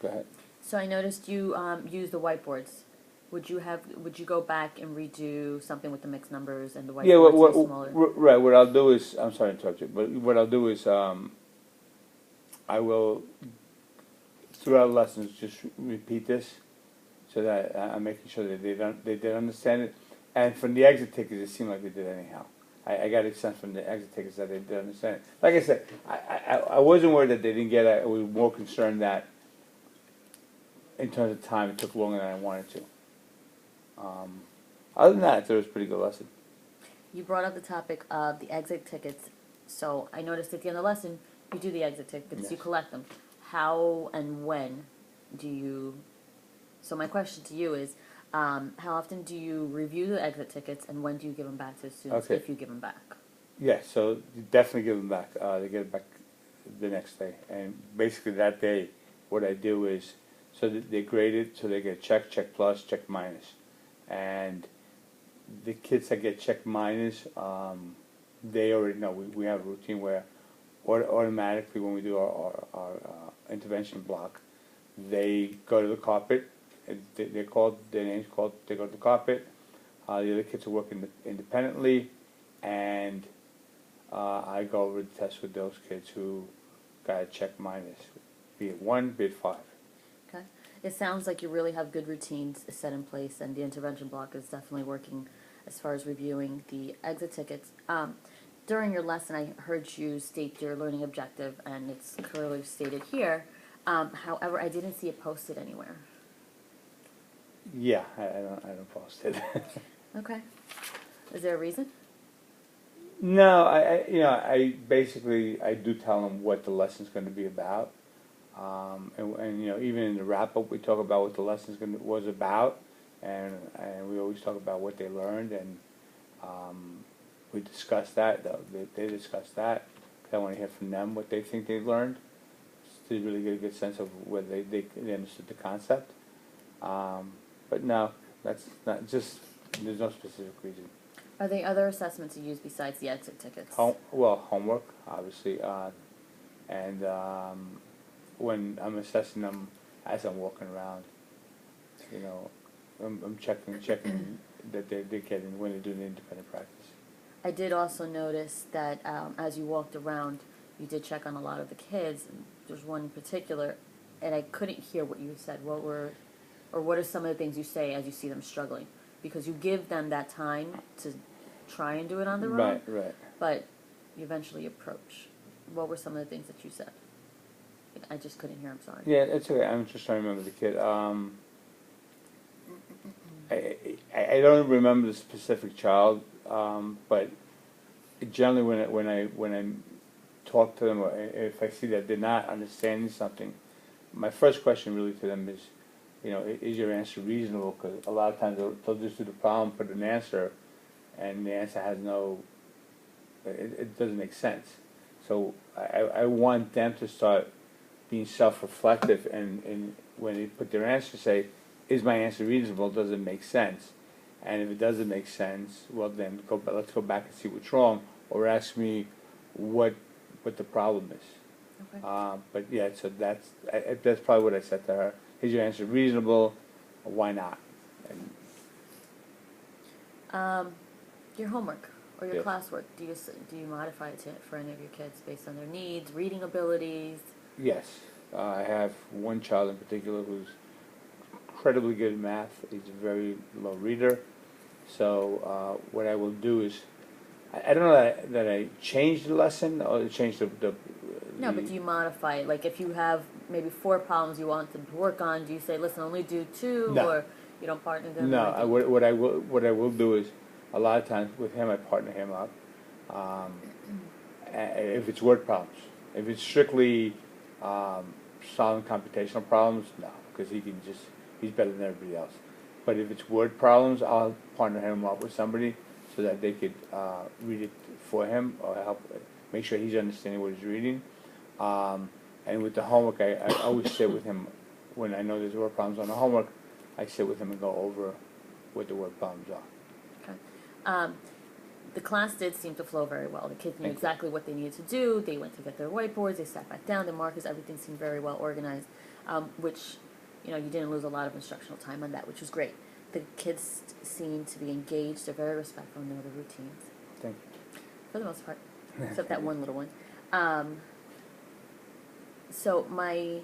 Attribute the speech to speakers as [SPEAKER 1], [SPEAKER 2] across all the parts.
[SPEAKER 1] Go ahead.
[SPEAKER 2] So I noticed you use the whiteboards. Would you go back and redo something with the mixed numbers and the
[SPEAKER 1] Yeah,
[SPEAKER 2] whiteboards be smaller?
[SPEAKER 1] right. What I'll do is, I'm sorry to interrupt you, but what I'll do is, I will throughout lessons just repeat this so that I'm making sure that they did understand it. And from the exit tickets, it seemed like they did anyhow. I got a sense from the exit tickets that they did understand it. Like I said, I wasn't worried that they didn't get it. I was more concerned that in terms of time, it took longer than I wanted to. Other than that, I thought it was a pretty good lesson.
[SPEAKER 2] You brought up the topic of the exit tickets. So I noticed at the end of the lesson, you do the exit tickets, you
[SPEAKER 1] Yes.
[SPEAKER 2] collect them. How and when do you? So my question to you is, how often do you review the exit tickets, and when do you give them back to the students,
[SPEAKER 1] Okay.
[SPEAKER 2] if you give them back?
[SPEAKER 1] Yeah, so you definitely give them back. They get it back the next day. And basically that day, what I do is, so that they grade it, so they get check, check plus, check minus. And the kids that get check minus, they already know. We have a routine where automatically when we do our intervention block, they go to the carpet. They're called, their name's called, they go to the carpet. The other kids are working independently, and I go over the test with those kids who got a check minus, be it 1, be it 5.
[SPEAKER 2] Okay. It sounds like you really have good routines set in place, and the intervention block is definitely working as far as reviewing the exit tickets. During your lesson, I heard you state your learning objective, and it's clearly stated here. However, I didn't see it posted anywhere.
[SPEAKER 1] Yeah, I don't post it.
[SPEAKER 2] Okay. Is there a reason?
[SPEAKER 1] No, I basically, I do tell them what the lesson's going to be about. And even in the wrap-up, we talk about what the lesson was about, and we always talk about what they learned, and we discuss that. They discuss that. I want to hear from them what they think they learned to really get a good sense of whether they understood the concept. But no, that's not just. There's no specific reason.
[SPEAKER 2] Are there other assessments you use besides the exit tickets?
[SPEAKER 1] Homework, obviously, and when I'm assessing them as I'm walking around, I'm checking that they're getting when they're doing the independent practice.
[SPEAKER 2] I did also notice that as you walked around, you did check on a lot of the kids. And there's one in particular, and I couldn't hear what you said. What are some of the things you say as you see them struggling? Because you give them that time to try and do it on their own.
[SPEAKER 1] Right.
[SPEAKER 2] But you eventually approach. What were some of the things that you said? I just couldn't hear. I'm sorry.
[SPEAKER 1] Yeah, it's okay. I'm just trying to remember the kid. I don't remember the specific child, but generally when I talk to them, or if I see that they're not understanding something, my first question really to them is, is your answer reasonable? Because a lot of times they'll just do the problem, put an answer, and the answer has it doesn't make sense. So I want them to start being self-reflective, and when they put their answer, say, is my answer reasonable? Does it make sense? And if it doesn't make sense, well then let's go back and see what's wrong, or ask me what the problem is.
[SPEAKER 2] Okay.
[SPEAKER 1] But yeah, so that's probably what I said to her. Is your answer reasonable? Why not? And
[SPEAKER 2] Your homework or your
[SPEAKER 1] Yes.
[SPEAKER 2] classwork, do you modify it for any of your kids based on their needs, reading abilities?
[SPEAKER 1] yes, I have one child in particular who's incredibly good at math. He's a very low reader. So what I will do is, I don't know that I changed the lesson or change the
[SPEAKER 2] No, but do you modify it? Like if you have maybe 4 problems you want them to work on, do you say, listen, only do 2,
[SPEAKER 1] No.
[SPEAKER 2] or you don't partner them?
[SPEAKER 1] No,
[SPEAKER 2] or
[SPEAKER 1] what I will do is, a lot of times with him I partner him up. If it's word problems, if it's strictly solving computational problems, no, because he's better than everybody else. But if it's word problems, I'll partner him up with somebody so that they could read it for him or help make sure he's understanding what he's reading. And with the homework, I always sit with him when I know there's word problems on the homework. I sit with him and go over what the word problems are.
[SPEAKER 2] Okay. The class did seem to flow very well. The kids knew
[SPEAKER 1] Thank you.
[SPEAKER 2] exactly what they needed to do. They went to get their whiteboards. They sat back down. The markers, everything seemed very well organized. which, you know, you didn't lose a lot of instructional time on that, which was great. The kids seem to be engaged, they're very respectful, and know the routines,
[SPEAKER 1] Thank you.
[SPEAKER 2] for the most part, except that one little one. So my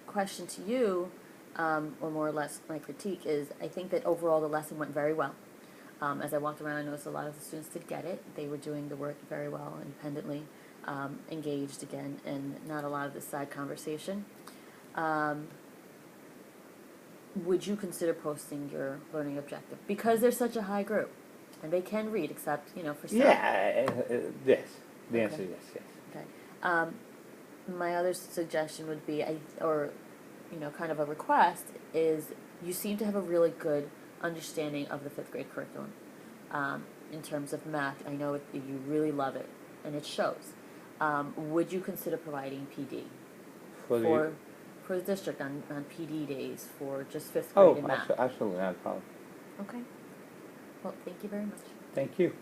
[SPEAKER 2] question to you, or more or less my critique, is I think that overall the lesson went very well. As I walked around, I noticed a lot of the students did get it. They were doing the work very well, independently, engaged again, and not a lot of this side conversation. Would you consider posting your learning objective? Because they're such a high group, and they can read, except, you know, for some.
[SPEAKER 1] Yeah, yes. The answer
[SPEAKER 2] Okay.
[SPEAKER 1] is yes, yes.
[SPEAKER 2] Okay. My other suggestion would be, or, you know, kind of a request, is you seem to have a really good understanding of the fifth grade curriculum. In terms of math, I know you really love it, and it shows. Would you consider providing PD
[SPEAKER 1] For the,
[SPEAKER 2] for the district on PD days for just fifth grade and math?
[SPEAKER 1] absolutely, not a problem.
[SPEAKER 2] Okay. Well, thank you very much.
[SPEAKER 1] Thank you.